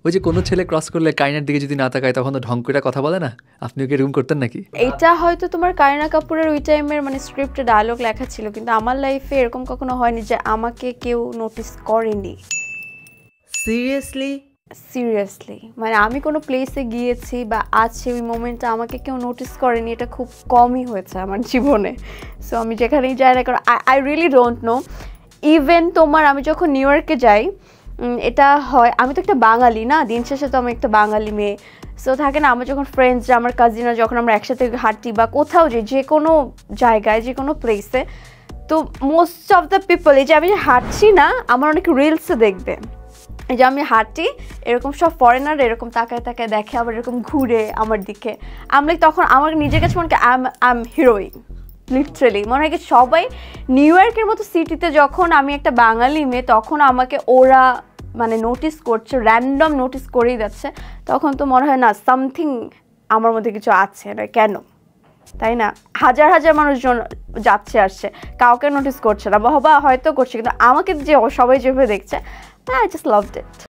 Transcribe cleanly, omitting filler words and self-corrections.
ওই যে কোনো ছেলে ক্রস করলে কারিনার দিকে যদি না তাকায় তখন তো ঢং করে কথা বলে না, আপনি ওকে রুম করতেন নাকি? এটা হয়তো তোমার কারিনা কাপুরের ওই টাইমের মানে স্ক্রিপ্টে ডায়লগ লেখা ছিল, কিন্তু আমার লাইফে এরকম কখনো হয়নি যে আমাকে কেউ নোটিস করেনি। সিরিয়াসলি মানে আমি কোনো প্লেসে গিয়েছি বা আছে ওই মোমেন্টে আমাকে কেউ নোটিস করেনি, এটা খুব কমই হয়েছে আমার জীবনে। সো আমি যেখানেই যাই না কারণ I really don't know. Even তোমার আমি যখন নিউ ইয়র্কে যাই, এটা হয় আমি তো একটা বাঙালি না, দিন শেষে তো আমি একটা বাঙালি মেয়ে। সো থাকে না, আমার যখন ফ্রেন্ডসরা আমার কাজিনরা যখন আমরা একসাথে হাঁটি বা কোথাও যাই, যে কোনো জায়গায় যে কোনো প্লেসে, তো মোস্ট অফ দ্য পিপল এই যে আমি হাঁটছি না, আমার অনেক রিলসে দেখবে এই যে আমি হাঁটি এরকম সব ফরেনার এরকম তাকায় তাকায় দেখে, আবার এরকম ঘুরে আমার দিকে। আমি তখন আমার নিজের কাছে মনে হয় আই এম হিরোইন, লিটারেলি মনে হয় কি সবাই নিউ ইয়র্কের মতো সিটিতে যখন আমি একটা বাঙালি মেয়ে তখন আমাকে ওরা মানে নোটিস করছে, র্যান্ডম নোটিস করেই যাচ্ছে, তখন তো মনে হয় না সামথিং আমার মধ্যে কিছু আছে না কেন, তাই না? হাজার হাজার মানুষজন যাচ্ছে আসছে, কাউকে নোটিস করছে না, বা হয়তো করছে, কিন্তু আমাকে যে সবাই যেভাবে দেখছে, I just loved it.